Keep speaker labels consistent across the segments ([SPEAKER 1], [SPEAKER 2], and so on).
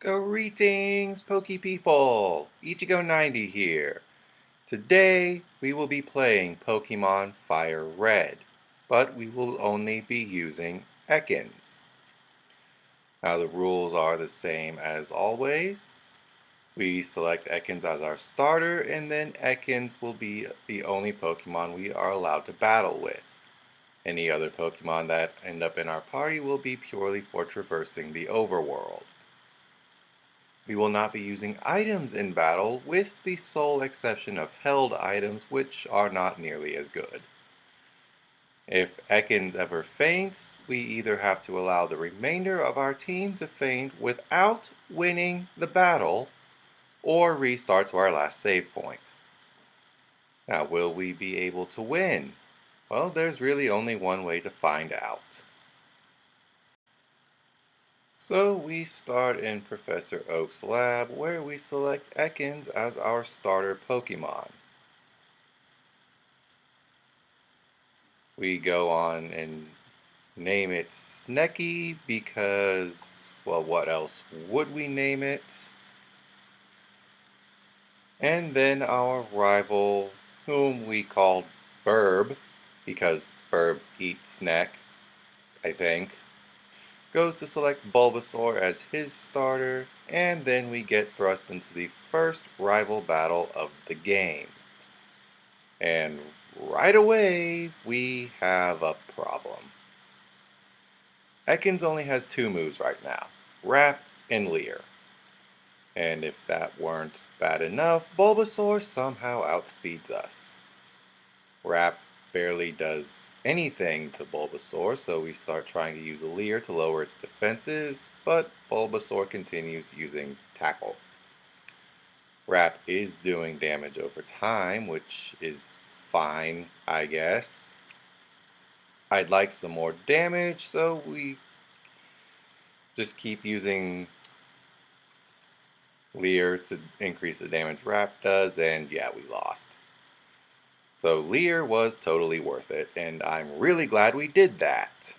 [SPEAKER 1] Greetings, Poke People! Ichigo90 here. Today, we will be playing Pokemon FireRed, but we will only be using Ekans. Now, the rules are the same as always. We select Ekans as our starter, and then Ekans will be the only Pokemon we are allowed to battle with. Any other Pokemon that end up in our party will be purely for traversing the overworld. We will not be using items in battle, with the sole exception of held items, which are not nearly as good. If Ekans ever faints, we either have to allow the remainder of our team to faint without winning the battle, or restart to our last save point. Now, will we be able to win? Well, there's really only one way to find out. So we start in Professor Oak's lab, where we select Ekans as our starter Pokemon. We go on and name it Snecky because, well, what else would we name it? And then our rival, whom we called Burb, because Burb eats Snack, I think, goes to select Bulbasaur as his starter, and then we get thrust into the first rival battle of the game. And right away, we have a problem. Ekans only has two moves right now, Wrap and Leer. And if that weren't bad enough, Bulbasaur somehow outspeeds us. Wrap barely does anything to Bulbasaur, so we start trying to use a Leer to lower its defenses, but Bulbasaur continues using Tackle. Wrap is doing damage over time, which is fine, I guess. I'd like some more damage, so we just keep using Leer to increase the damage Wrap does, and yeah, we lost. So Leer was totally worth it, and I'm really glad we did that.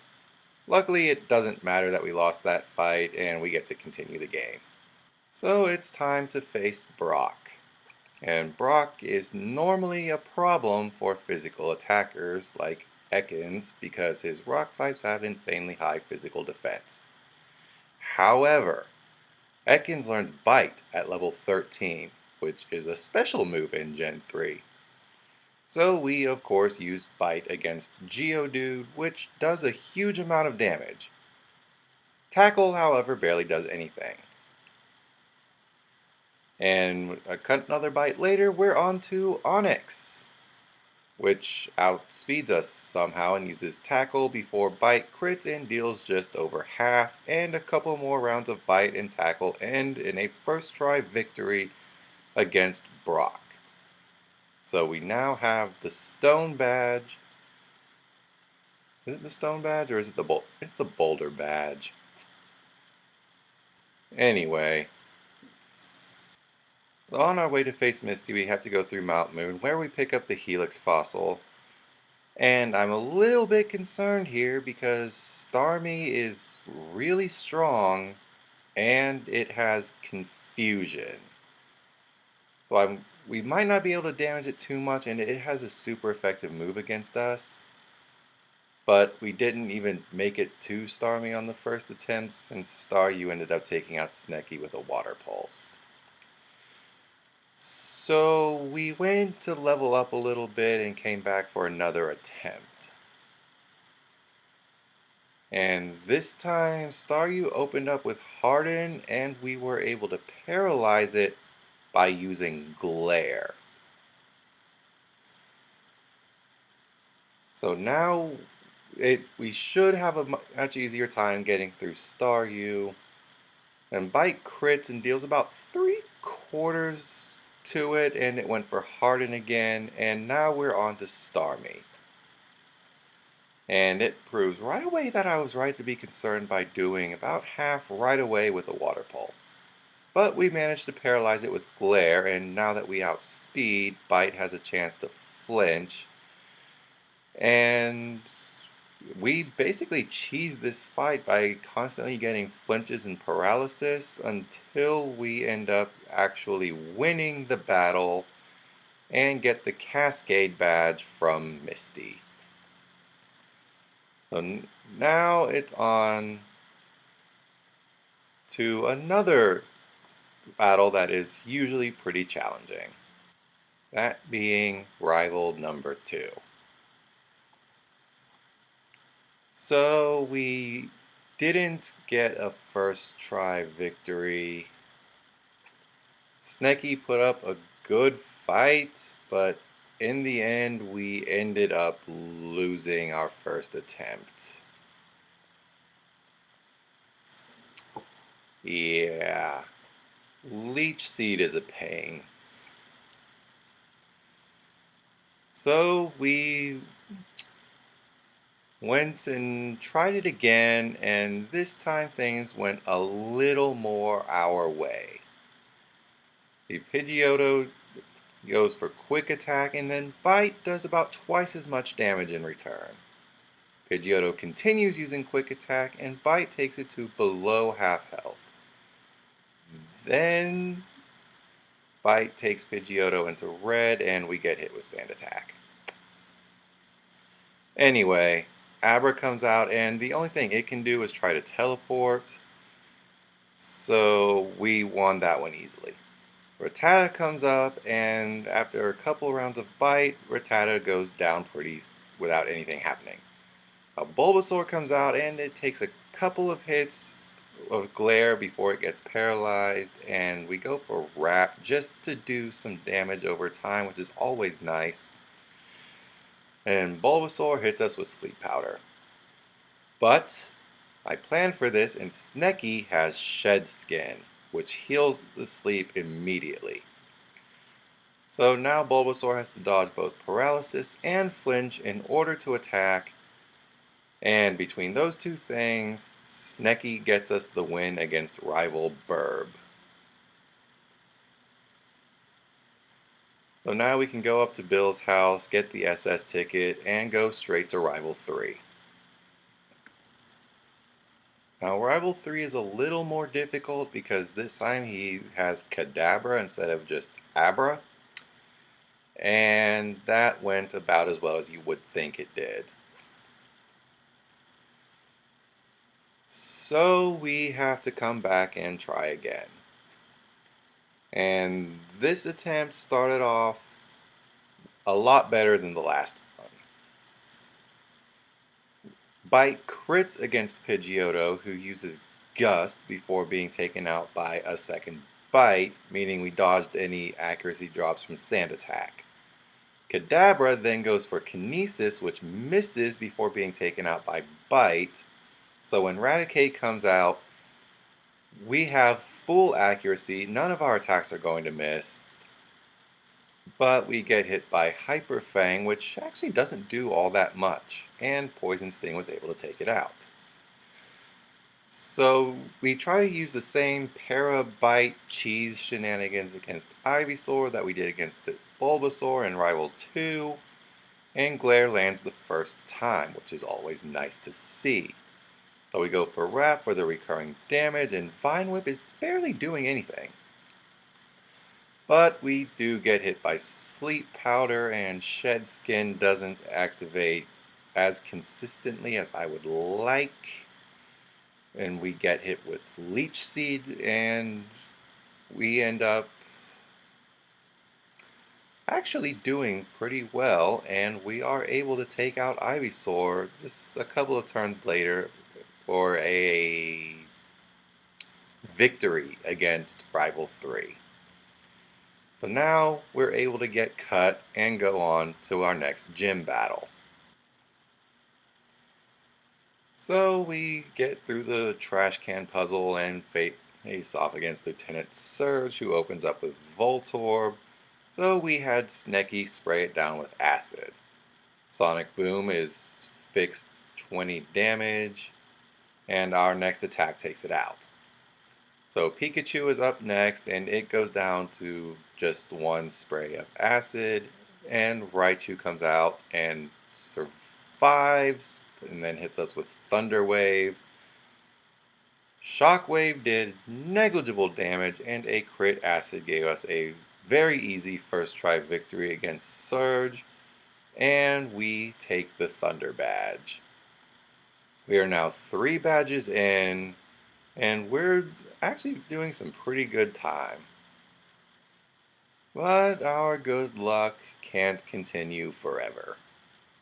[SPEAKER 1] Luckily, it doesn't matter that we lost that fight, and we get to continue the game. So it's time to face Brock. And Brock is normally a problem for physical attackers like Ekans because his rock types have insanely high physical defense. However, Ekans learns Bite at level 13, which is a special move in Gen 3. So we of course use Bite against Geodude, which does a huge amount of damage. Tackle, however, barely does anything. And another bite later, we're on to Onyx, which outspeeds us somehow and uses Tackle before Bite crits and deals just over half, and a couple more rounds of Bite and Tackle end in a first try victory against Brock. So we now have the Stone Badge. Is it the Stone Badge or is it the It's the Boulder Badge. Anyway, on our way to face Misty, we have to go through Mount Moon, where we pick up the Helix fossil. And I'm a little bit concerned here because Starmie is really strong and it has Confusion. So we might not be able to damage it too much, and it has a super effective move against us. But we didn't even make it to Starmie on the first attempt, since Staryu ended up taking out Snecky with a Water Pulse. So we went to level up a little bit and came back for another attempt. And this time Staryu opened up with Harden, and we were able to paralyze it by using Glare. So now we should have a much easier time getting through Staryu. And Bite crits and deals about 3/4 to it, and it went for Harden again, and now we're on to Starmie. And it proves right away that I was right to be concerned by doing about half right away with a Water Pulse. But we managed to paralyze it with Glare, and now that we outspeed, Bite has a chance to flinch. And we basically cheese this fight by constantly getting flinches and paralysis until we end up actually winning the battle and get the Cascade badge from Misty. So now it's on to another battle that is usually pretty challenging. That being rival number 2. So we didn't get a first try victory. Snecky put up a good fight, but in the end we ended up losing our first attempt. Yeah, Leech Seed is a pain. So we went and tried it again, and this time things went a little more our way. The Pidgeotto goes for quick attack, and then Bite does about twice as much damage in return. Pidgeotto continues using quick attack, and Bite takes it to below half health. Then Bite takes Pidgeotto into red, and we get hit with Sand Attack. Anyway, Abra comes out, and the only thing it can do is try to teleport. So we won that one easily. Rattata comes up, and after a couple rounds of Bite, Rattata goes down pretty without anything happening. A Bulbasaur comes out, and it takes a couple of hits of Glare before it gets paralyzed, and we go for Wrap just to do some damage over time, which is always nice. And Bulbasaur hits us with Sleep Powder. But I planned for this, and Snecky has Shed Skin, which heals the sleep immediately. So now Bulbasaur has to dodge both Paralysis and Flinch in order to attack, and between those two things, Snecky gets us the win against rival Burb. So now we can go up to Bill's house, get the SS ticket, and go straight to rival 3. Now rival 3 is a little more difficult because this time he has Kadabra instead of just Abra. And that went about as well as you would think it did. So we have to come back and try again. And this attempt started off a lot better than the last one. Bite crits against Pidgeotto, who uses Gust before being taken out by a second Bite, meaning we dodged any accuracy drops from Sand Attack. Kadabra then goes for Kinesis, which misses before being taken out by Bite. So when Raticate comes out, we have full accuracy, none of our attacks are going to miss, but we get hit by Hyper Fang, which actually doesn't do all that much, and Poison Sting was able to take it out. So we try to use the same Para-Bite cheese shenanigans against Ivysaur that we did against the Bulbasaur in Rival 2, and Glare lands the first time, which is always nice to see. So we go for Wrap for the recurring damage, and Vine Whip is barely doing anything. But we do get hit by Sleep Powder, and Shed Skin doesn't activate as consistently as I would like. And we get hit with Leech Seed, and we end up actually doing pretty well, and we are able to take out Ivysaur just a couple of turns later for a victory against Rival 3. So now we're able to get cut and go on to our next gym battle. So we get through the trash can puzzle and face off against Lieutenant Surge, who opens up with Voltorb. So we had Snecky spray it down with acid. Sonic Boom is fixed 20 damage, and our next attack takes it out. So Pikachu is up next, and it goes down to just one spray of acid, and Raichu comes out and survives, and then hits us with Thunder Wave. Shockwave did negligible damage, and a crit acid gave us a very easy first try victory against Surge, and we take the Thunder Badge. We are now 3 badges in, and we're actually doing some pretty good time. But our good luck can't continue forever.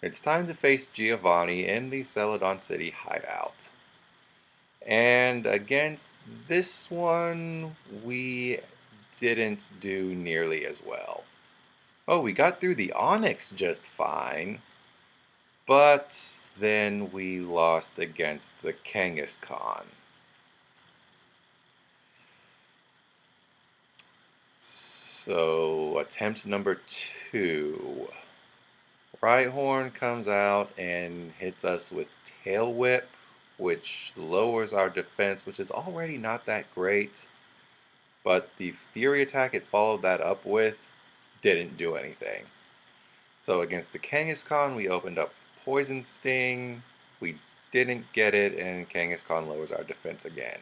[SPEAKER 1] It's time to face Giovanni in the Celadon City hideout. And against this one, we didn't do nearly as well. Oh, we got through the Onyx just fine, but then we lost against the Kangaskhan. So, attempt number 2. Rhyhorn comes out and hits us with Tail Whip, which lowers our defense, which is already not that great. But the Fury attack it followed that up with didn't do anything. So against the Kangaskhan, we opened up Poison Sting. We didn't get it, and Kangaskhan lowers our defense again.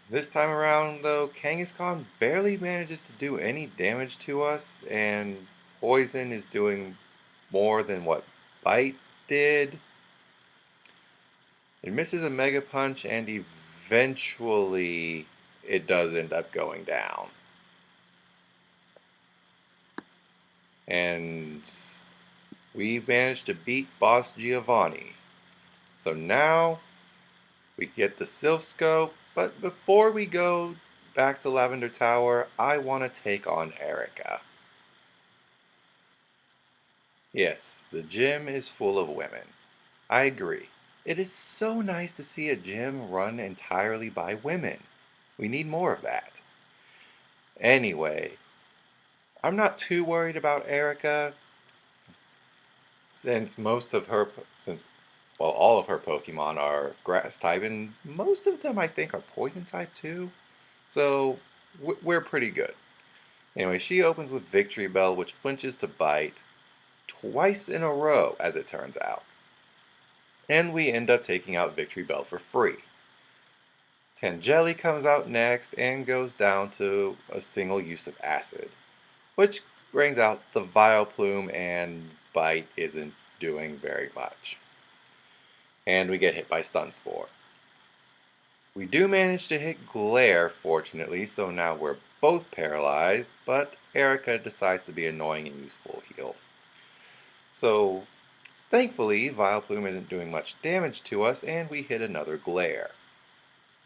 [SPEAKER 1] This time around, though, Kangaskhan barely manages to do any damage to us, and Poison is doing more than what Bite did. It misses a Mega Punch, and eventually it does end up going down. And we managed to beat Boss Giovanni. So now we get the Sylph Scope, but before we go back to Lavender Tower, I want to take on Erica. Yes, the gym is full of women. I agree. It is so nice to see a gym run entirely by women. We need more of that. Anyway, I'm not too worried about Erica since all of her Pokemon are grass type, and most of them I think are poison type too. So we're pretty good. Anyway, she opens with Victory Bell, which flinches to Bite twice in a row, as it turns out. And we end up taking out Victory Bell for free. Tangeli comes out next and goes down to a single use of Acid, which brings out the Vileplume, and Bite isn't doing very much. And we get hit by Stun Spore. We do manage to hit Glare, fortunately, so now we're both paralyzed, but Erica decides to be annoying and use Full Heal. So, thankfully, Vileplume isn't doing much damage to us, and we hit another Glare.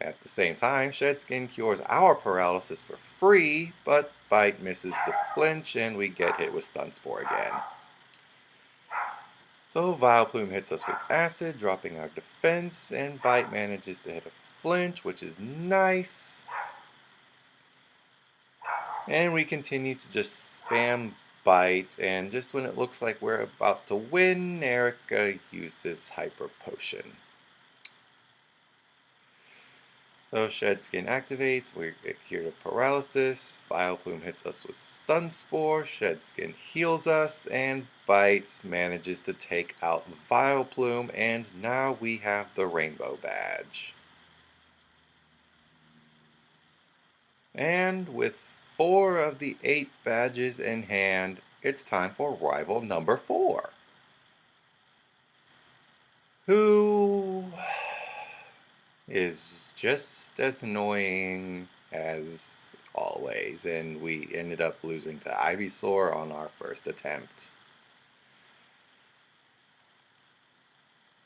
[SPEAKER 1] At the same time, Shedskin cures our paralysis for free, but Bite misses the flinch, and we get hit with Stun Spore again. So Vileplume hits us with Acid, dropping our defense, and Bite manages to hit a flinch, which is nice. And we continue to just spam Bite, and just when it looks like we're about to win, Erica uses Hyper Potion. So Shedskin activates, we get cured of paralysis, Vileplume hits us with Stun Spore, Shedskin heals us, and Bite manages to take out Vileplume, and now we have the Rainbow Badge. And with 4 of the 8 badges in hand, it's time for rival number 4. Who is just as annoying as always, and we ended up losing to Ivysaur on our first attempt.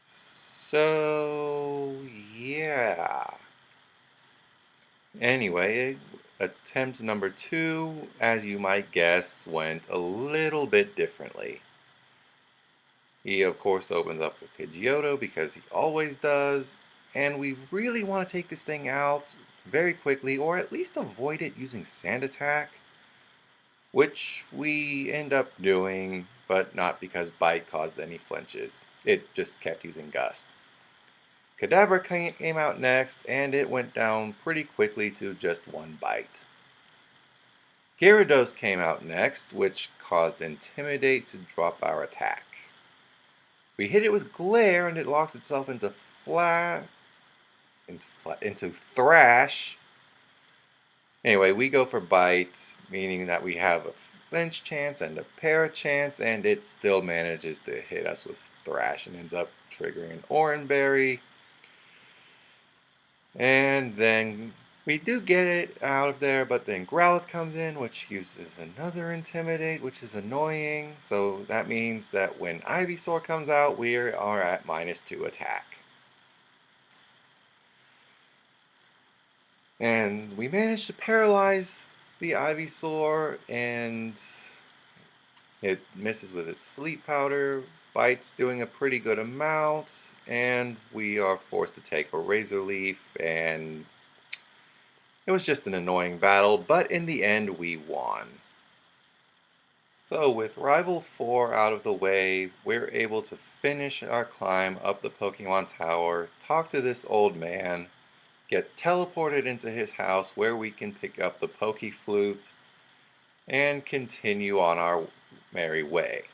[SPEAKER 1] So, yeah. Anyway, attempt number 2, as you might guess, went a little bit differently. He, of course, opens up with Pidgeotto because he always does, and we really want to take this thing out very quickly, or at least avoid it using Sand Attack, which we end up doing, but not because Bite caused any flinches. It just kept using Gust. Kadabra came out next, and it went down pretty quickly to just 1 bite. Gyarados came out next, which caused Intimidate to drop our attack. We hit it with Glare and it locks itself into Thrash. Anyway, we go for Bite, meaning that we have a flinch chance and a para chance, and it still manages to hit us with Thrash and ends up triggering an Oran Berry. And then we do get it out of there, but then Growlithe comes in, which uses another Intimidate, which is annoying. So that means that when Ivysaur comes out, we are at -2 attack. And we managed to paralyze the Ivysaur, and it misses with its Sleep Powder. Bite's doing a pretty good amount, and we are forced to take a Razor Leaf, and it was just an annoying battle, but in the end we won. So with Rival 4 out of the way, we're able to finish our climb up the Pokemon Tower, talk to this old man, get teleported into his house where we can pick up the Pokeflute, and continue on our merry way.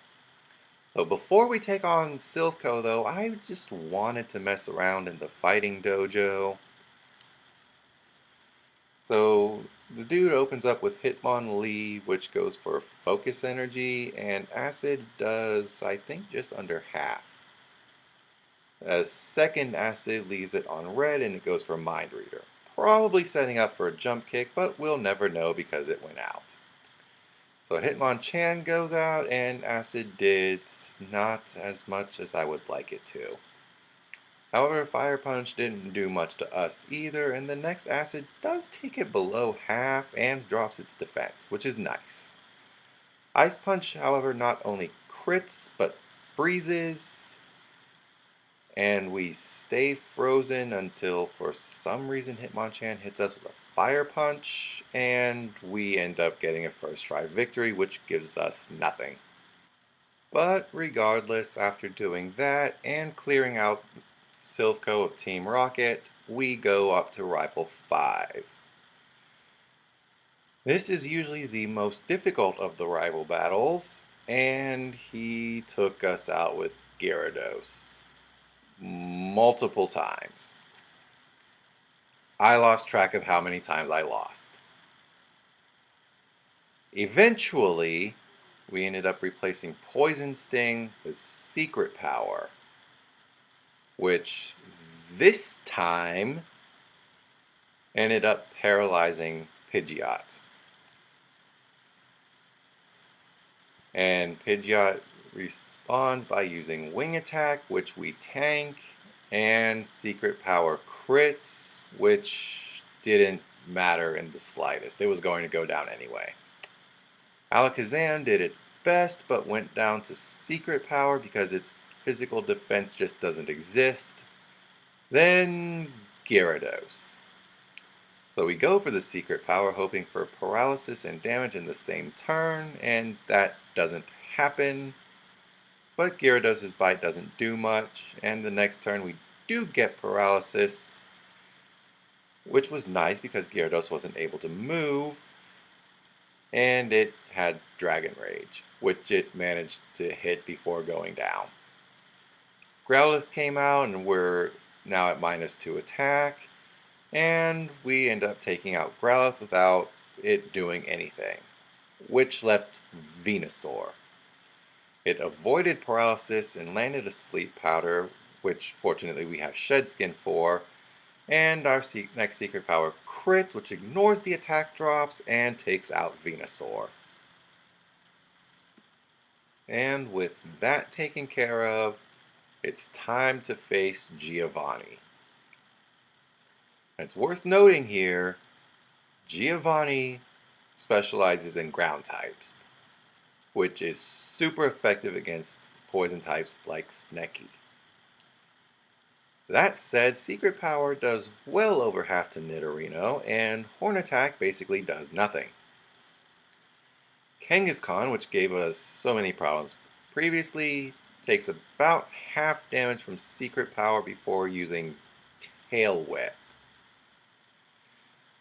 [SPEAKER 1] So before we take on Silph though, I just wanted to mess around in the fighting dojo. So the dude opens up with Hitmonlee, which goes for Focus Energy, and Acid does, I think, just under half. A second Acid leaves it on red and it goes for Mind Reader. Probably setting up for a jump kick, but we'll never know because it went out. So Hitmonchan goes out and Acid did not as much as I would like it to. However, Fire Punch didn't do much to us either, and the next Acid does take it below half and drops its defense, which is nice. Ice Punch, however, not only crits, but freezes, and we stay frozen until for some reason Hitmonchan hits us with a Fire Punch, and we end up getting a first try victory, which gives us nothing. But regardless, after doing that and clearing out Silph of Team Rocket, we go up to Rival 5. This is usually the most difficult of the rival battles, and he took us out with Gyarados multiple times. I lost track of how many times I lost. Eventually, we ended up replacing Poison Sting with Secret Power, which this time ended up paralyzing Pidgeot. And Pidgeot responds by using Wing Attack, which we tank, and Secret Power crits, which didn't matter in the slightest. It was going to go down anyway. Alakazam did its best, but went down to Secret Power because its physical defense just doesn't exist. Then Gyarados. So we go for the Secret Power, hoping for paralysis and damage in the same turn, and that doesn't happen. But Gyarados' bite doesn't do much, and the next turn we do get paralysis, which was nice because Gyarados wasn't able to move, and it had Dragon Rage, which it managed to hit before going down. Growlithe came out, and we're now at -2 attack, and we end up taking out Growlithe without it doing anything, which left Venusaur. It avoided paralysis and landed a Sleep Powder, which fortunately we have Shed Skin for, and our next Secret Power crit, which ignores the attack drops and takes out Venusaur. And with that taken care of, it's time to face Giovanni. It's worth noting here, Giovanni specializes in ground types, which is super effective against poison types like Snecky. That said, Secret Power does well over half to Nidorino, and Horn Attack basically does nothing. Kangaskhan, which gave us so many problems previously, takes about half damage from Secret Power before using Tail Whip.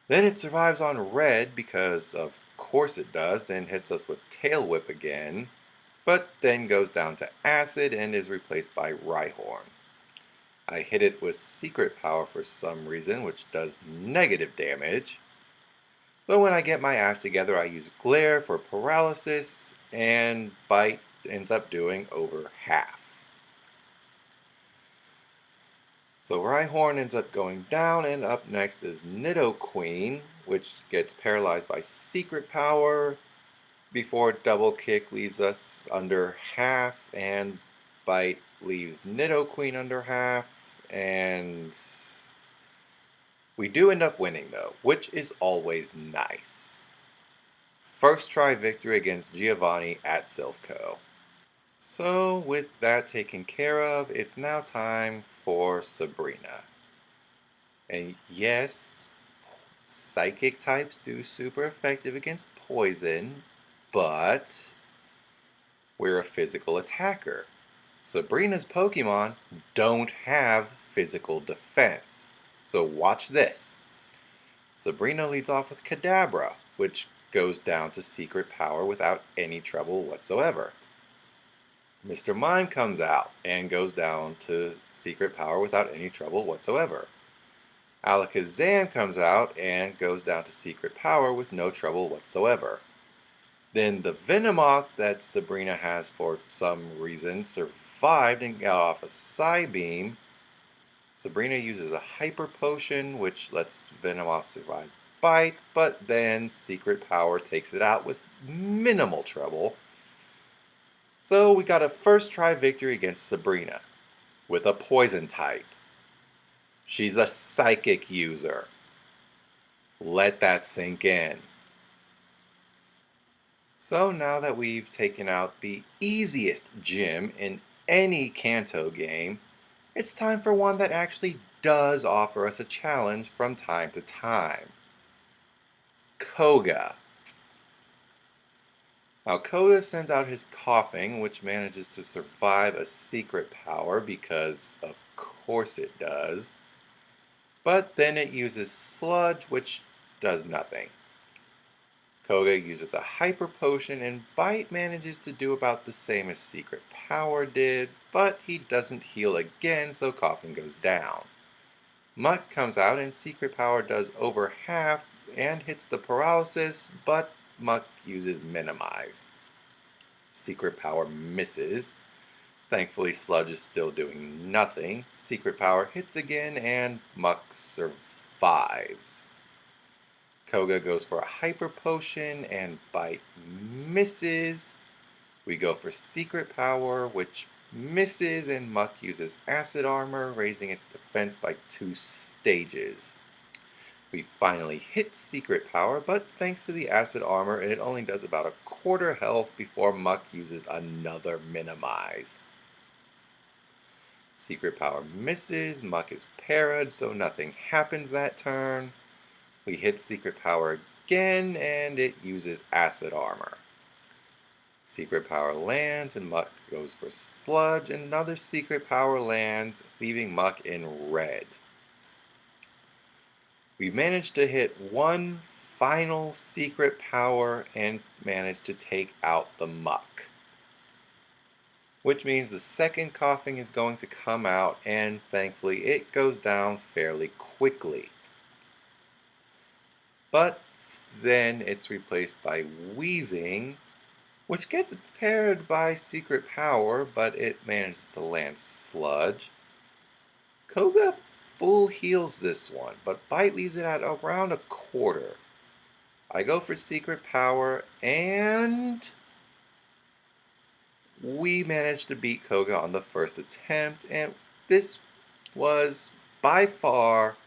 [SPEAKER 1] Then it survives on red because of course it does, and hits us with Tail Whip again, but then goes down to Acid and is replaced by Rhyhorn. I hit it with Secret Power for some reason, which does negative damage. But when I get my act together, I use Glare for paralysis, and Bite ends up doing over half. So Rhyhorn ends up going down, and up next is Nidoqueen, which gets paralyzed by Secret Power before Double Kick leaves us under half, and Bite leaves Nidoqueen under half, and we do end up winning though, which is always nice. First try victory against Giovanni at Silphco. So with that taken care of, it's now time for Sabrina. And yes, psychic types do super effective against poison, but we're a physical attacker. Sabrina's Pokemon don't have physical defense. So watch this. Sabrina leads off with Kadabra, which goes down to Secret Power without any trouble whatsoever. Mr. Mime comes out and goes down to Secret Power without any trouble whatsoever. Alakazam comes out and goes down to Secret Power with no trouble whatsoever. Then the Venomoth that Sabrina has for some reason survived and got off a Psybeam. Sabrina uses a Hyper Potion, which lets Venomoth survive Bite, but then Secret Power takes it out with minimal trouble. So we got a first try victory against Sabrina with a poison type. She's a psychic user. Let that sink in. So now that we've taken out the easiest gym in any Kanto game, it's time for one that actually does offer us a challenge from time to time. Koga. Now Koga sends out his coughing, which manages to survive a Secret Power because of course it does. But then it uses Sludge, which does nothing. Koga uses a Hyper Potion, and Bite manages to do about the same as Secret Power did, but he doesn't heal again, so coughing goes down. Muck comes out, and Secret Power does over half and hits the paralysis, but Muck uses Minimize. Secret Power misses. Thankfully, Sludge is still doing nothing. Secret Power hits again, and Muck survives. Koga goes for a Hyper Potion, and Bite misses. We go for Secret Power, which misses, and Muck uses Acid Armor, raising its defense by 2 stages. We finally hit Secret Power, but thanks to the Acid Armor, it only does about a quarter health before Muck uses another Minimize. Secret Power misses, Muck is parried, so nothing happens that turn. We hit Secret Power again, and it uses Acid Armor. Secret Power lands, and Muck goes for Sludge, and another Secret Power lands, leaving Muck in red. We managed to hit one final Secret Power and managed to take out the Muck. Which means the second coughing is going to come out, and thankfully it goes down fairly quickly. But then it's replaced by Wheezing, which gets parried by Secret Power, but it manages to land Sludge. Koga full heals this one, but Bite leaves it at around a quarter. I go for Secret Power, and we managed to beat Koga on the first attempt, and this was by far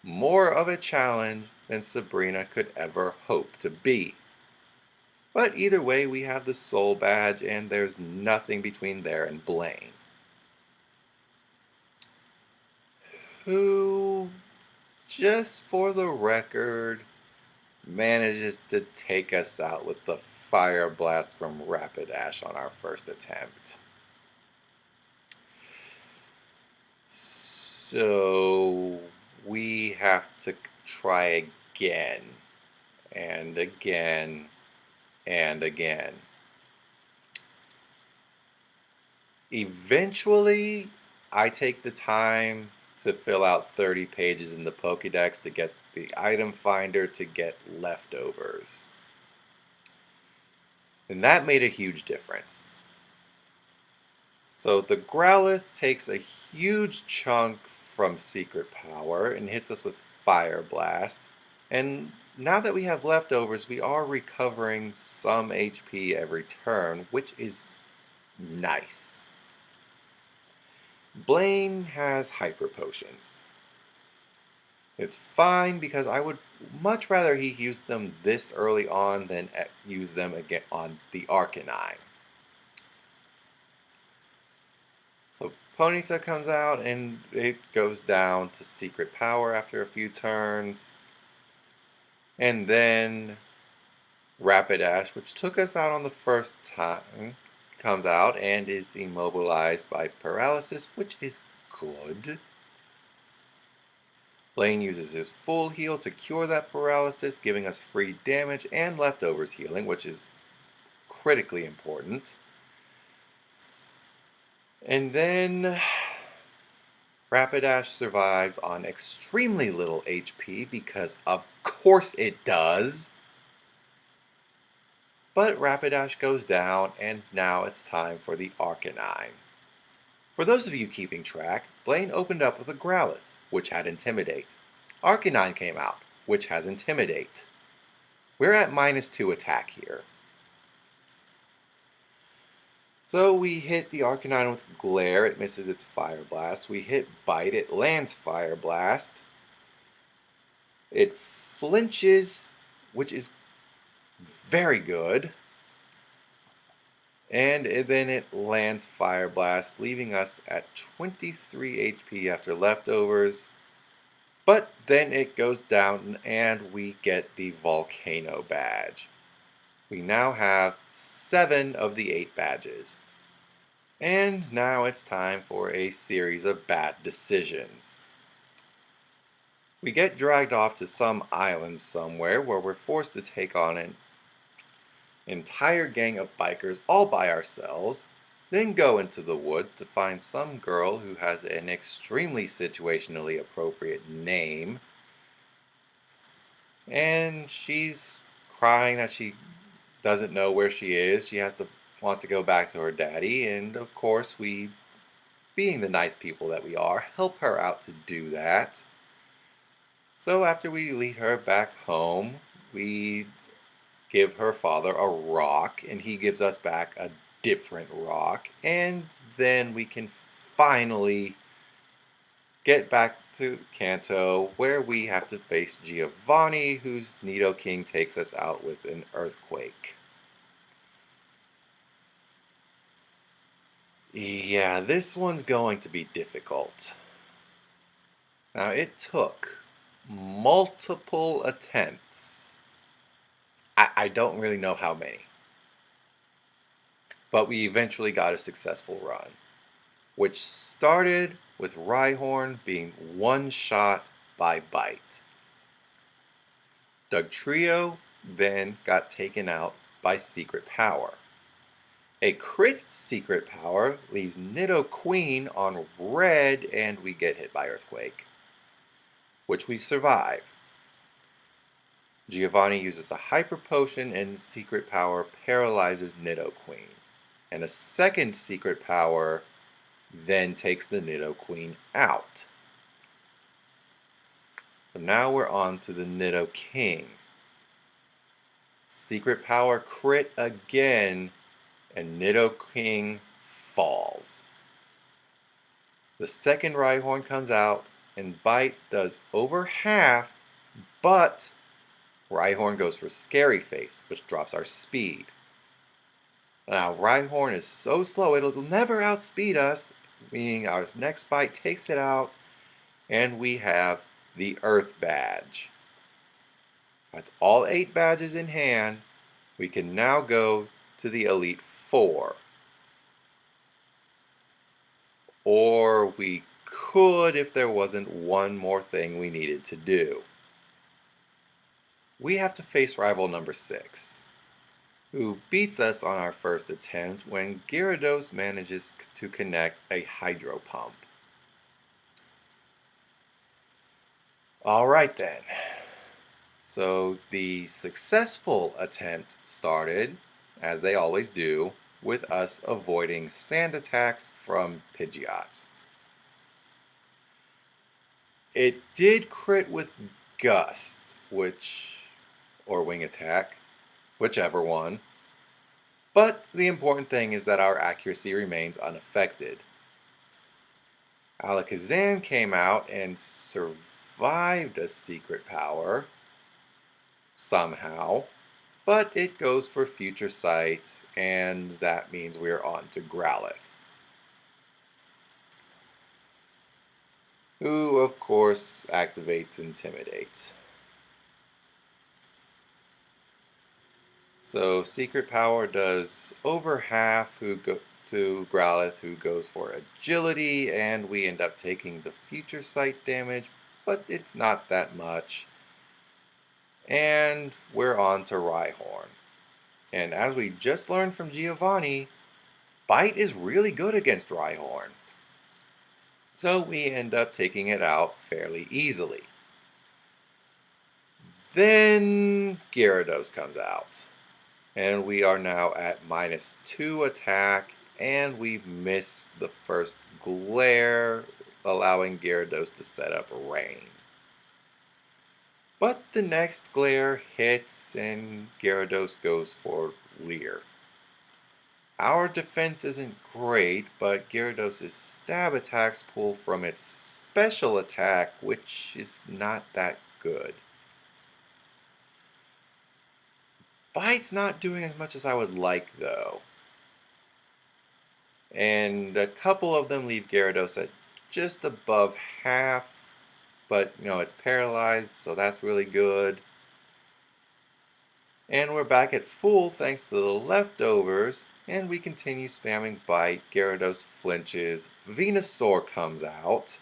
[SPEAKER 1] more of a challenge than Sabrina could ever hope to be. But either way, we have the Soul Badge, and there's nothing between there and Blaine. Who, just for the record, manages to take us out with the Fire Blast from Rapidash on our first attempt. So we have to try again. and again and again. Eventually, I take the time to fill out 30 pages in the Pokédex to get the item finder to get leftovers. And that made a huge difference. So the Growlithe takes a huge chunk from Secret Power and hits us with Fire Blast. And now that we have leftovers, we are recovering some HP every turn, which is nice. Blaine has Hyper Potions. It's fine because I would much rather he used them this early on than use them again on the Arcanine. So Ponyta comes out and it goes down to Secret Power after a few turns. And then Rapidash, which took us out on the first time, comes out and is immobilized by paralysis, which is good. Blaine uses his full heal to cure that paralysis, giving us free damage and leftovers healing, which is critically important. And then Rapidash survives on extremely little HP because of course it does. But Rapidash goes down and now it's time for the Arcanine. For those of you keeping track, Blaine opened up with a Growlithe, which had Intimidate. Arcanine came out, which has Intimidate. We're at -2 attack here. So we hit the Arcanine with Glare, it misses its Fire Blast. We hit Bite, it lands Fire Blast. It flinches, which is very good. And then it lands Fire Blast, leaving us at 23 HP after leftovers. But then it goes down and we get the Volcano badge. We now have 7 of the 8 badges. And now it's time for a series of bad decisions. We get dragged off to some island somewhere where we're forced to take on an entire gang of bikers all by ourselves, then go into the woods to find some girl who has an extremely situationally appropriate name. And she's crying that she doesn't know where she is. She wants to go back to her daddy, and of course we, being the nice people that we are, help her out to do that. So after we lead her back home, we give her father a rock, and he gives us back a different rock, and then we can finally get back to Kanto, where we have to face Giovanni, whose Nidoking takes us out with an earthquake. Yeah, this one's going to be difficult. Now, it took multiple attempts. I don't really know how many. But we eventually got a successful run, which started with Rhyhorn being one-shot by Bite. Dugtrio then got taken out by Secret Power. A crit Secret Power leaves Nidoqueen on red and we get hit by Earthquake, which we survive. Giovanni uses a Hyper Potion and Secret Power paralyzes Nidoqueen. And a second Secret Power then takes the Nidoqueen out. So now we're on to the Nidoking. Secret Power crit again, and Nidoking falls. The second Rhyhorn comes out, and Bite does over half, but Rhyhorn goes for Scary Face, which drops our speed. Now, Rhyhorn is so slow, it'll never outspeed us, meaning our next Bite takes it out, and we have the Earth Badge. That's all 8 badges in hand. We can now go to the Elite Four. Or we could if there wasn't one more thing we needed to do. we have to face rival number 6, who beats us on our first attempt when Gyarados manages to connect a hydro pump. Alright then. So the successful attempt started, as they always do, with us avoiding sand attacks from Pidgeot. It did crit with Gust, or Wing Attack, whichever one. But the important thing is that our accuracy remains unaffected. Alakazam came out and survived a secret power, somehow, but it goes for Future Sight, and that means we're on to Growlithe, who of course activates Intimidate. So Secret Power does over half to Growlithe, who goes for Agility, and we end up taking the Future Sight damage, but it's not that much. And we're on to Rhyhorn. And as we just learned from Giovanni, Bite is really good against Rhyhorn. So we end up taking it out fairly easily. Then Gyarados comes out. And we are now at -2 attack, and we miss the first glare, allowing Gyarados to set up rain. But the next glare hits, and Gyarados goes for Leer. Our defense isn't great, but Gyarados' stab attacks pull from its special attack, which is not that good. Bite's not doing as much as I would like, though. And a couple of them leave Gyarados at just above half, but it's paralyzed, so that's really good. And we're back at full thanks to the leftovers, and we continue spamming Bite. Gyarados flinches, Venusaur comes out,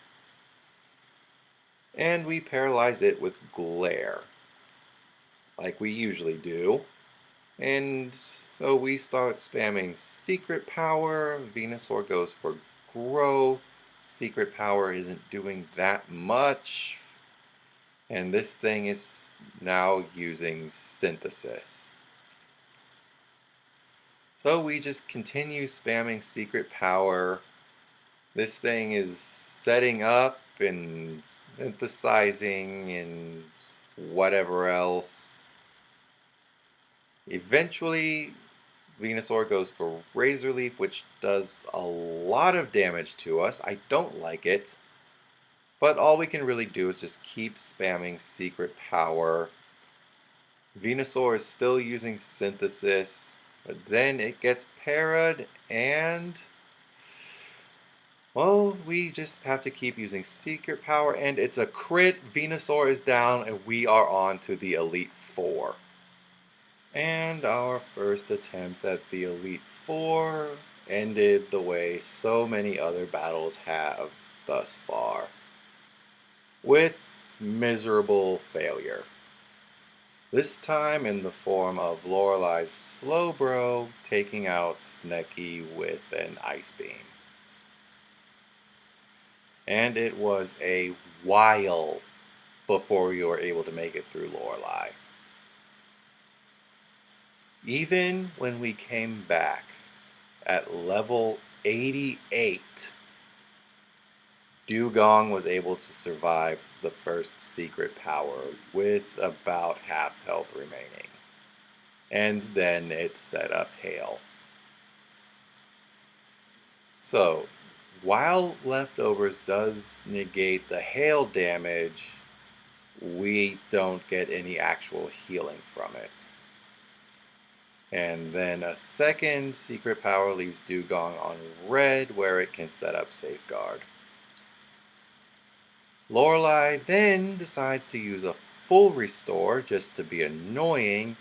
[SPEAKER 1] and we paralyze it with Glare, like we usually do. And so we start spamming Secret Power. Venusaur goes for Growth. Secret Power isn't doing that much. And this thing is now using Synthesis. So we just continue spamming Secret Power. This thing is setting up and synthesizing and whatever else. Eventually, Venusaur goes for Razor Leaf, which does a lot of damage to us. I don't like it. But all we can really do is just keep spamming Secret Power. Venusaur is still using Synthesis, but then it gets parried, and well, we just have to keep using Secret Power, and it's a crit. Venusaur is down, and we are on to the Elite Four. And our first attempt at the Elite Four ended the way so many other battles have thus far, with miserable failure. This time in the form of Lorelei's Slowbro taking out Snecky with an Ice Beam. And it was a while before we were able to make it through Lorelei. Even when we came back at level 88, Dewgong was able to survive the first Secret Power with about half health remaining. And then it set up Hail. So, while Leftovers does negate the Hail damage, we don't get any actual healing from it. And then a second Secret Power leaves Dewgong on red, where it can set up Safeguard. Lorelei then decides to use a full restore just to be annoying,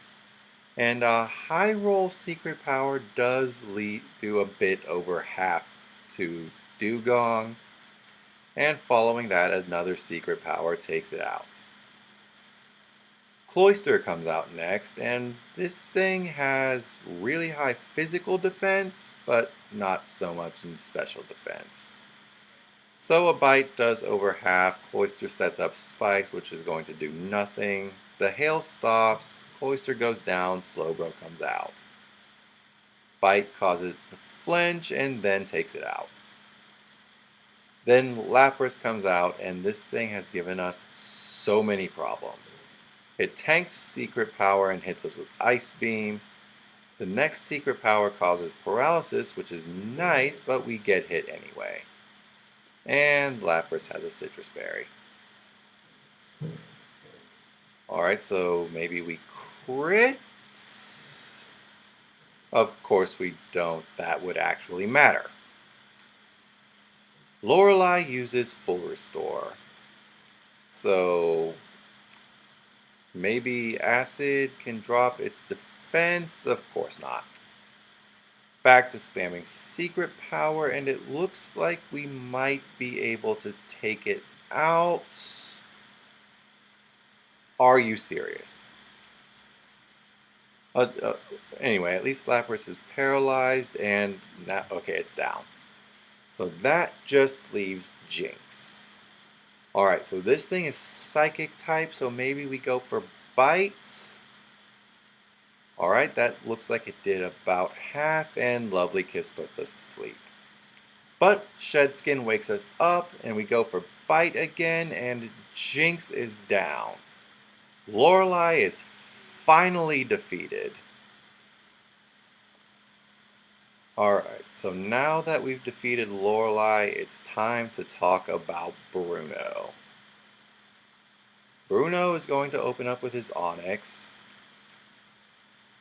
[SPEAKER 1] and a high roll Secret Power does do a bit over half to Dewgong, and following that another Secret Power takes it out. Cloyster comes out next, and this thing has really high physical defense, but not so much in special defense. So a bite does over half, Cloyster sets up spikes, which is going to do nothing. The hail stops, Cloyster goes down, Slowbro comes out. Bite causes it to flinch and then takes it out. Then Lapras comes out, and this thing has given us so many problems. It tanks Secret Power and hits us with Ice Beam. The next Secret Power causes Paralysis, which is nice, but we get hit anyway. And Lapras has a Citrus Berry. Alright, so maybe we crit? Of course we don't. That would actually matter. Lorelei uses Full Restore. So maybe Acid can drop its defense? Of course not. Back to spamming Secret Power, and it looks like we might be able to take it out. Are you serious? Anyway, at least Lapras is paralyzed, and now, okay, it's down. So that just leaves Jinx. Alright, so this thing is Psychic type, so maybe we go for Bite. Alright, that looks like it did about half, and Lovely Kiss puts us to sleep. But Shedskin wakes us up, and we go for Bite again, and Jinx is down. Lorelei is finally defeated. Alright, so now that we've defeated Lorelei, it's time to talk about Bruno. Bruno is going to open up with his Onyx,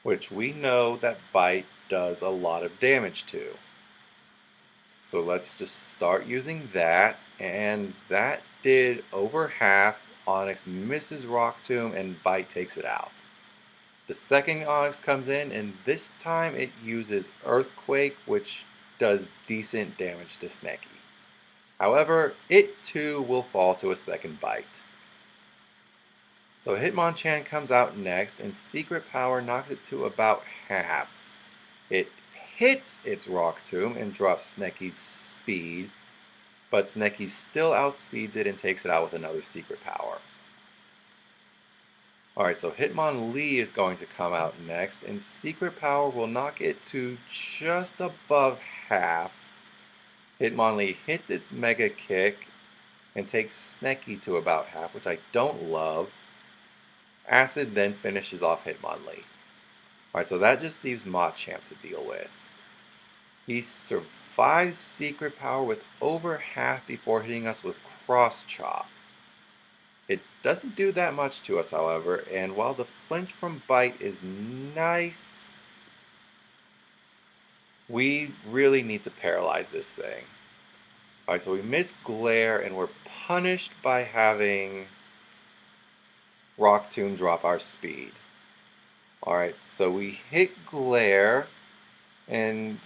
[SPEAKER 1] which we know that Bite does a lot of damage to. So let's just start using that, and that did over half. Onyx misses Rock Tomb, and Bite takes it out. The second Onyx comes in, and this time it uses Earthquake, which does decent damage to Snecky. However, it too will fall to a second Bite. So Hitmonchan comes out next, and Secret Power knocks it to about half. It hits its Rock Tomb and drops Snecky's speed, but Snecky still outspeeds it and takes it out with another Secret Power. Alright, so Hitmonlee is going to come out next, and Secret Power will knock it to just above half. Hitmonlee hits its Mega Kick and takes Snecky to about half, which I don't love. Acid then finishes off Hitmonlee. Alright, so that just leaves Machamp to deal with. He survives Secret Power with over half before hitting us with Cross Chop. It doesn't do that much to us, however, and while the flinch from Bite is nice, we really need to paralyze this thing. Alright, so we miss Glare, and we're punished by having Rock Tomb drop our speed. Alright, so we hit Glare, and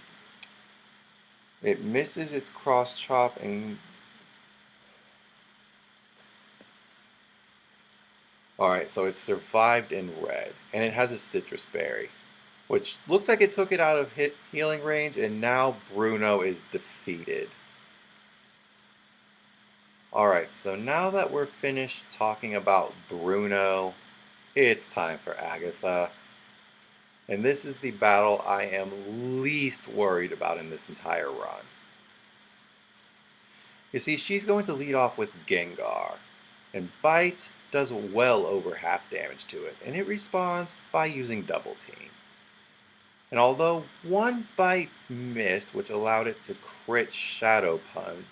[SPEAKER 1] it misses its Cross Chop, and alright, so it survived in red, and it has a Citrus Berry, which looks like it took it out of healing range, and now Bruno is defeated. Alright, so now that we're finished talking about Bruno, it's time for Agatha. And this is the battle I am least worried about in this entire run. You see, she's going to lead off with Gengar, and Bite does well over half damage to it, and it responds by using Double Team. And although one Bite missed, which allowed it to crit Shadow Punch,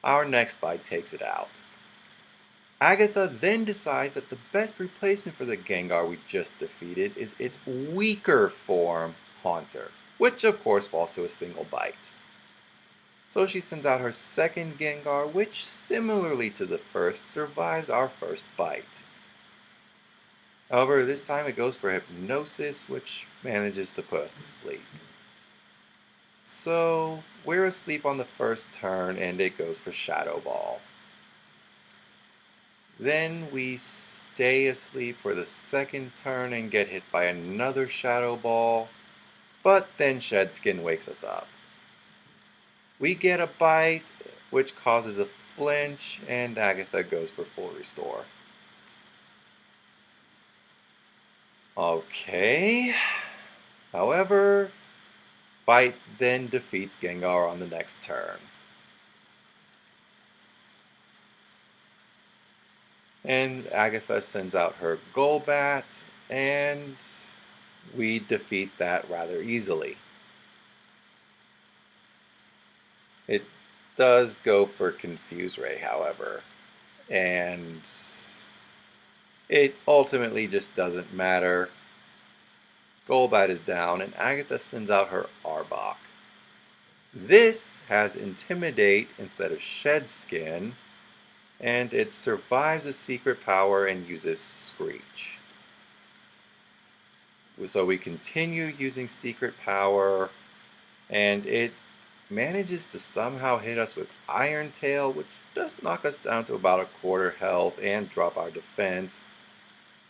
[SPEAKER 1] our next Bite takes it out. Agatha then decides that the best replacement for the Gengar we just defeated is its weaker form, Haunter, which of course falls to a single Bite. So she sends out her second Gengar, which, similarly to the first, survives our first Bite. However, this time it goes for Hypnosis, which manages to put us to sleep. So we're asleep on the first turn, and it goes for Shadow Ball. Then we stay asleep for the second turn and get hit by another shadow ball, but then Shedskin wakes us up. We get a bite, which causes a flinch, and Agatha goes for full restore. Okay. However, Bite then defeats Gengar on the next turn. And Agatha sends out her Golbat, and we defeat that rather easily. It does go for Confuse Ray, however, and it ultimately just doesn't matter. Golbat is down, and Agatha sends out her Arbok. This has Intimidate instead of Shed Skin, and it survives a secret power and uses Screech. So we continue using secret power, and it manages to somehow hit us with Iron Tail, which does knock us down to about a quarter health and drop our defense.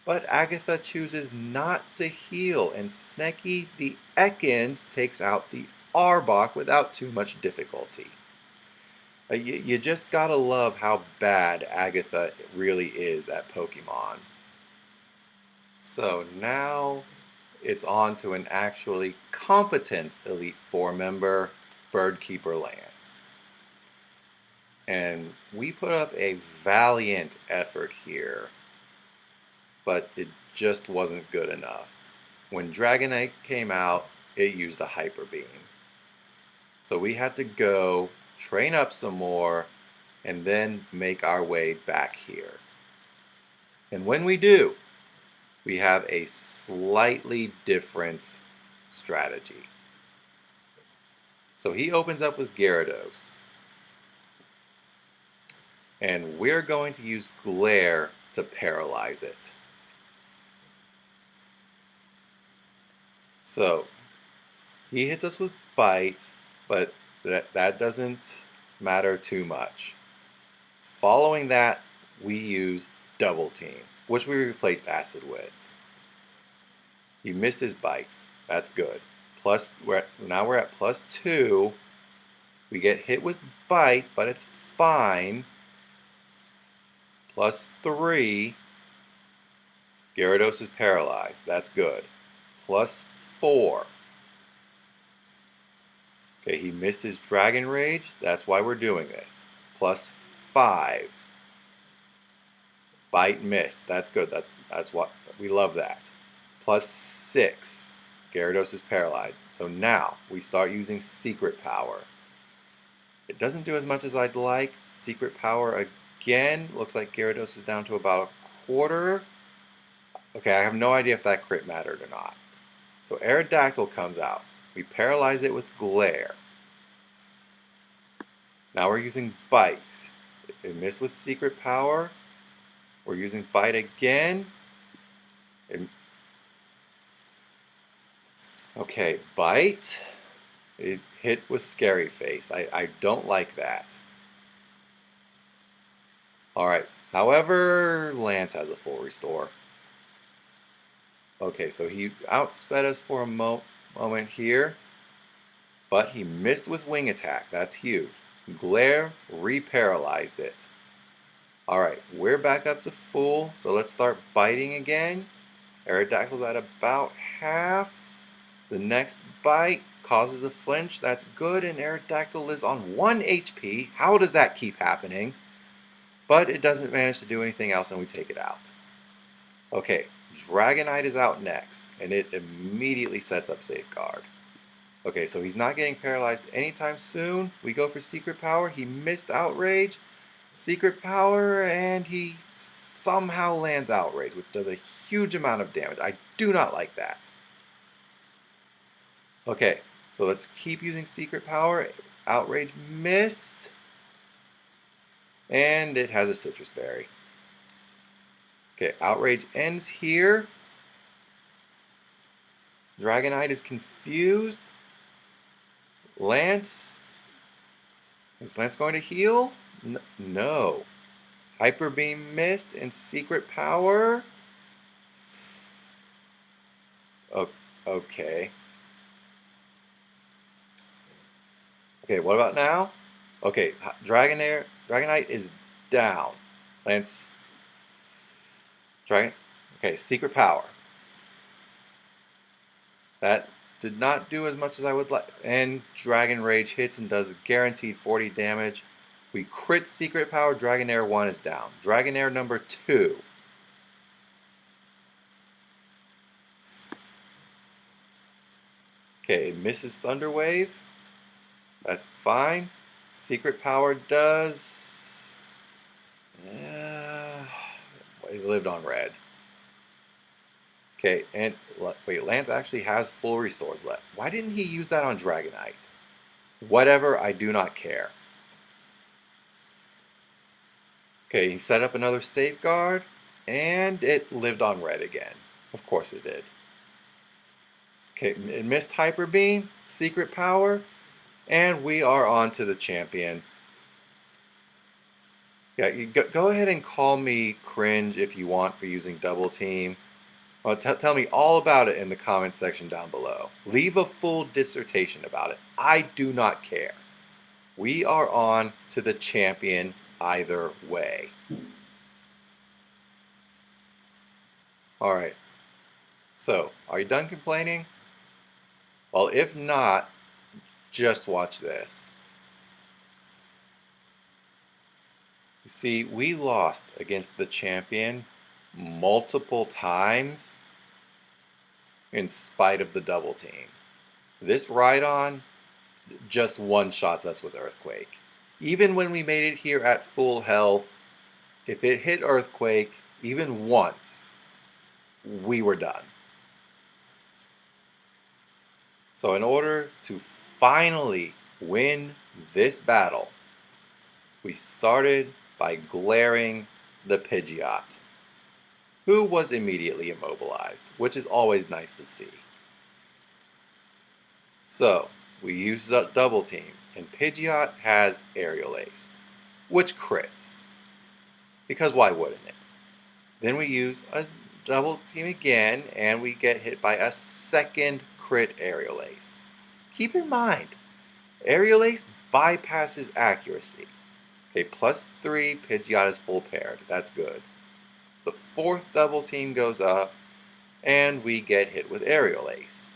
[SPEAKER 1] But Agatha chooses not to heal, and Snecky the Ekans takes out the Arbok without too much difficulty. You just gotta love how bad Agatha really is at Pokemon. So now it's on to an actually competent Elite Four member, Birdkeeper Lance. And we put up a valiant effort here, but it just wasn't good enough. When Dragonite came out, it used a Hyper Beam. So we had to go, train up some more, and then make our way back here. And when we do, we have a slightly different strategy. So he opens up with Gyarados. And we're going to use Glare to paralyze it. So he hits us with Bite, but that doesn't matter too much. Following that, we use Double Team, which we replaced Acid with. He missed his Bite. That's good. Now we're at +2. We get hit with Bite, but it's fine. +3. Gyarados is paralyzed. That's good. +4. Okay, he missed his Dragon Rage. That's why we're doing this. +5. Bite missed. That's good. That's what we love that. +6. Gyarados is paralyzed. So now we start using Secret Power. It doesn't do as much as I'd like. Secret Power again. Looks like Gyarados is down to about a quarter. Okay, I have no idea if that crit mattered or not. So Aerodactyl comes out. We paralyze it with Glare. Now we're using Bite. It missed with Secret Power. We're using Bite again. Okay, Bite. It hit with Scary Face. I don't like that. Alright, however, Lance has a full restore. Okay, so he outsped us for a moment here, but he missed with Wing Attack. That's huge. Glare reparalyzed it. Alright, we're back up to full, so let's start biting again. Aerodactyl's at about half. The next bite causes a flinch. That's good, and Aerodactyl is on 1 HP. How does that keep happening? But it doesn't manage to do anything else, and we take it out. Okay, Dragonite is out next, and it immediately sets up Safeguard. Okay, so he's not getting paralyzed anytime soon. We go for Secret Power. He missed Outrage. Secret Power, and he somehow lands Outrage, which does a huge amount of damage. I do not like that. Okay, so let's keep using Secret Power. Outrage missed. And it has a Citrus Berry. Okay, Outrage ends here. Dragonite is confused. Lance. Is Lance going to heal? No. Hyper Beam missed and Secret Power. Oh, okay. Okay, what about now? Okay, Dragonite is down. Lance, Dragon. Okay, Secret Power. That did not do as much as I would like. And Dragon Rage hits and does guaranteed 40 damage. We crit Secret Power. Dragonair 1 is down. Dragonair number 2. Okay, it misses Thunder Wave. That's fine. Secret Power does. It lived on red. Okay, and wait, Lance actually has full restores left. Why didn't he use that on Dragonite? Whatever, I do not care. Okay, he set up another safeguard, and it lived on red again. Of course it did. Okay, it missed Hyper Beam, Secret Power, and we are on to the champion. Yeah, you go ahead and call me cringe if you want for using Double Team. Well, tell me all about it in the comment section down below. Leave a full dissertation about it. I do not care. We are on to the champion either way. Alright, so are you done complaining? Well, if not, just watch this. You see, we lost against the champion multiple times in spite of the double team. This Rhydon just one-shots us with Earthquake. Even when we made it here at full health, if it hit Earthquake even once, we were done. So in order to finally win this battle, we started by glaring the Pidgeot, who was immediately immobilized, which is always nice to see. So we used a double team, and Pidgeot has Aerial Ace, which crits, because why wouldn't it? Then we use a double team again, and we get hit by a second crit Aerial Ace. Keep in mind, Aerial Ace bypasses accuracy. Okay, +3, Pidgeot is full paired. That's good. The fourth double team goes up, and we get hit with Aerial Ace.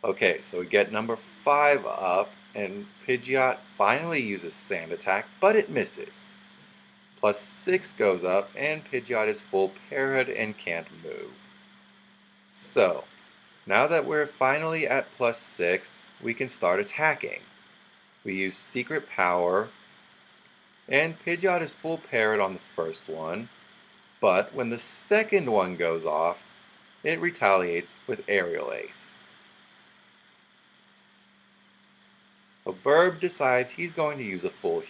[SPEAKER 1] Okay, so we get number 5 up, and Pidgeot finally uses Sand Attack, but it misses. +6 goes up, and Pidgeot is full paired and can't move. So, now that we're finally at +6, we can start attacking. We use Secret Power, and Pidgeot is full paired on the first one, but when the second one goes off, it retaliates with Aerial Ace. So Burb decides he's going to use a full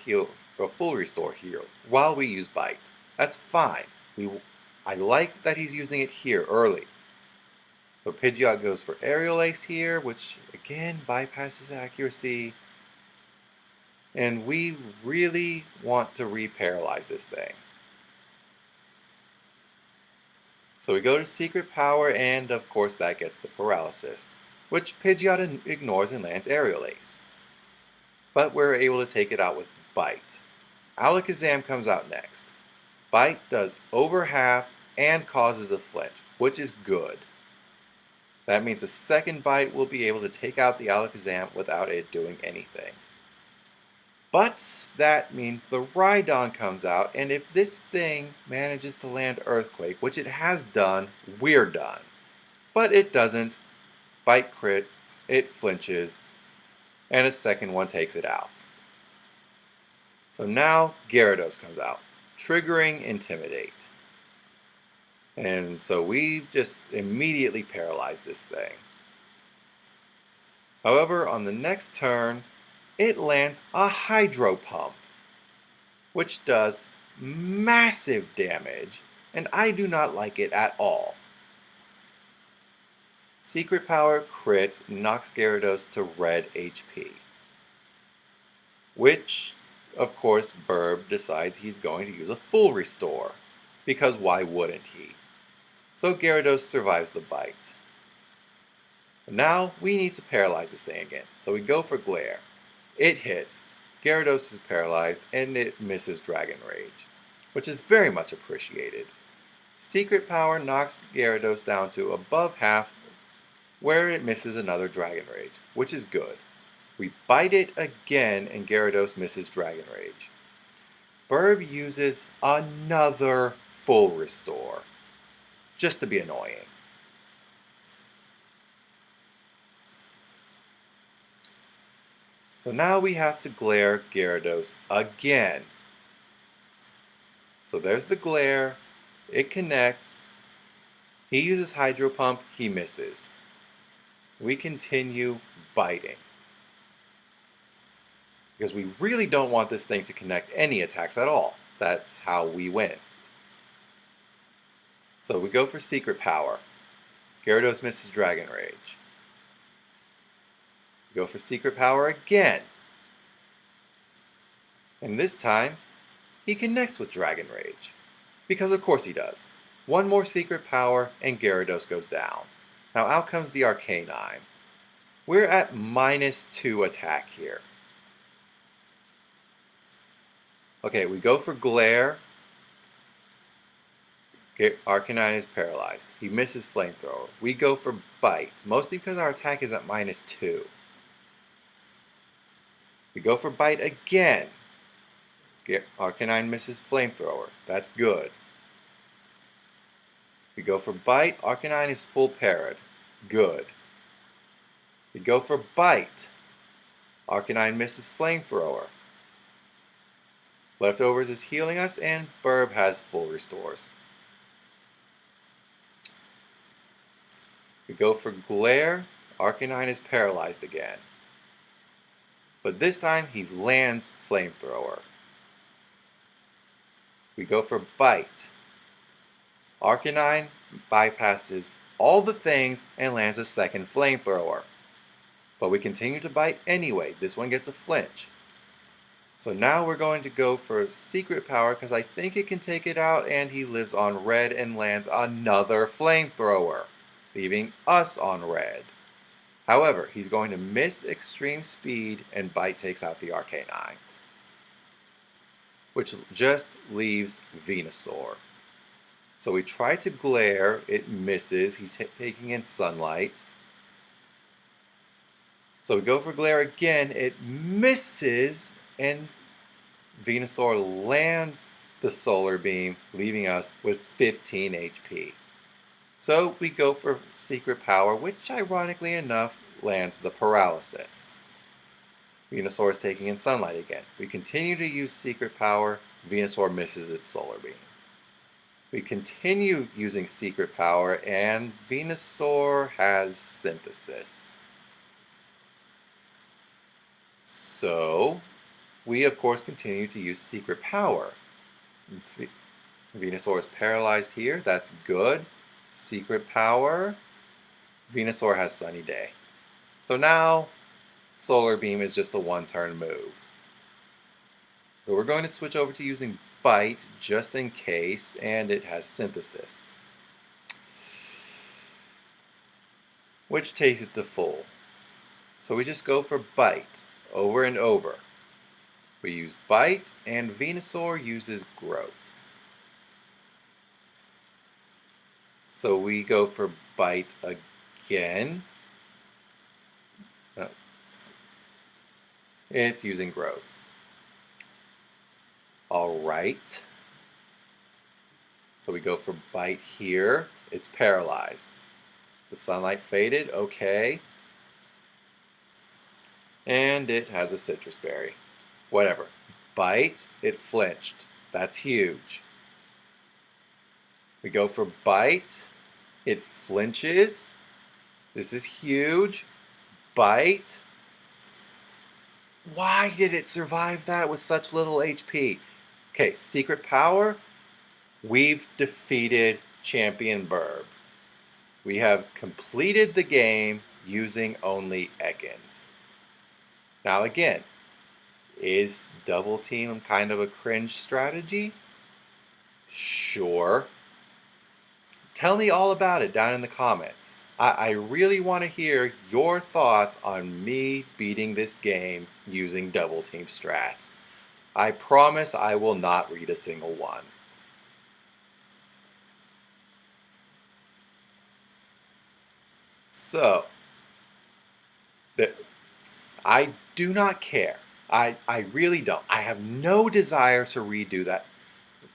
[SPEAKER 1] restore heal while we use Bite. That's fine. I like that he's using it here early. So Pidgeot goes for Aerial Ace here, which again bypasses accuracy. And we really want to re-paralyze this thing. So we go to Secret Power, and of course that gets the paralysis, which Pidgeot ignores and lands Aerial Ace. But we're able to take it out with Bite. Alakazam comes out next. Bite does over half and causes a flinch, which is good. That means the second Bite will be able to take out the Alakazam without it doing anything. But that means the Rhydon comes out, and if this thing manages to land Earthquake, which it has done, we're done. But it doesn't. Bite crit, it flinches, and a second one takes it out. So now Gyarados comes out, triggering Intimidate. And so we just immediately paralyze this thing. However, on the next turn, it lands a Hydro Pump, which does massive damage, and I do not like it at all. Secret Power crit knocks Gyarados to red HP, which of course, Burb decides he's going to use a full restore, because why wouldn't he? So Gyarados survives the bite. Now we need to paralyze this thing again, so we go for Glare. It hits, Gyarados is paralyzed, and it misses Dragon Rage, which is very much appreciated. Secret Power knocks Gyarados down to above half, where it misses another Dragon Rage, which is good. We bite it again, and Gyarados misses Dragon Rage. Burb uses another full restore, just to be annoying. So now we have to Glare Gyarados again. So there's the Glare, it connects, he uses Hydro Pump, he misses. We continue biting, because we really don't want this thing to connect any attacks at all. That's how we win. So we go for Secret Power. Gyarados misses Dragon Rage. We go for Secret Power again. And this time, he connects with Dragon Rage. Because of course he does. One more Secret Power and Gyarados goes down. Now out comes the Arcanine. We're at -2 attack here. Okay, we go for Glare. Arcanine is paralyzed. He misses Flamethrower. We go for Bite, mostly because our attack is at -2. We go for Bite again. Arcanine misses Flamethrower. That's good. We go for Bite. Arcanine is full parried. Good. We go for Bite. Arcanine misses Flamethrower. Leftovers is healing us, and Burb has full restores. We go for Glare. Arcanine is paralyzed again. But this time he lands Flamethrower. We go for Bite. Arcanine bypasses all the things and lands a second Flamethrower. But we continue to bite anyway. This one gets a flinch. So now we're going to go for Secret Power because I think it can take it out, and he lives on red and lands another Flamethrower, leaving us on red. However, he's going to miss Extreme Speed, and Bite takes out the Arcanine, which just leaves Venusaur. So we try to Glare, it misses, he's taking in Sunlight. So we go for Glare again, it misses, and Venusaur lands the Solar Beam, leaving us with 15 HP. So we go for Secret Power, which ironically enough lands the Paralysis. Venusaur is taking in Sunlight again. We continue to use Secret Power, Venusaur misses its Solar Beam. We continue using Secret Power, and Venusaur has Synthesis. So we of course continue to use Secret Power. Venusaur is paralyzed here, that's good. Secret Power, Venusaur has Sunny Day. So now Solar Beam is just a one-turn move. So we're going to switch over to using Bite just in case, and it has Synthesis, which takes it to full. So we just go for Bite over and over. We use Bite, and Venusaur uses Growth. So we go for Bite again. No. It's using Growth. Alright. So we go for Bite here. It's paralyzed. The Sunlight faded, okay. And it has a Citrus Berry. Whatever. Bite, it flinched. That's huge. We go for Bite. It flinches. This is huge. Bite. Why did it survive that with such little HP? Okay, Secret Power. We've defeated Champion Burb. We have completed the game using only Ekans. Now again, Is double team kind of a cringe strategy? Sure. Tell me all about it down in the comments. I really want to hear your thoughts on me beating this game using double team strats. I promise I will not read a single one. So, I do not care. I really don't. I have no desire to redo that.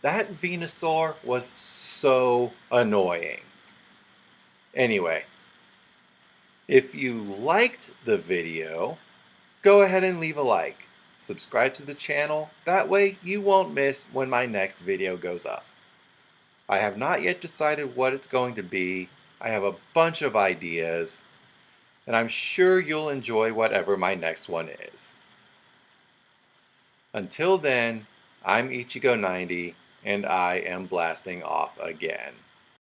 [SPEAKER 1] That Venusaur was so annoying. Anyway, if you liked the video, go ahead and leave a like. Subscribe to the channel, that way you won't miss when my next video goes up. I have not yet decided what it's going to be. I have a bunch of ideas, and I'm sure you'll enjoy whatever my next one is. Until then, I'm Ichigo90, and I am blasting off again.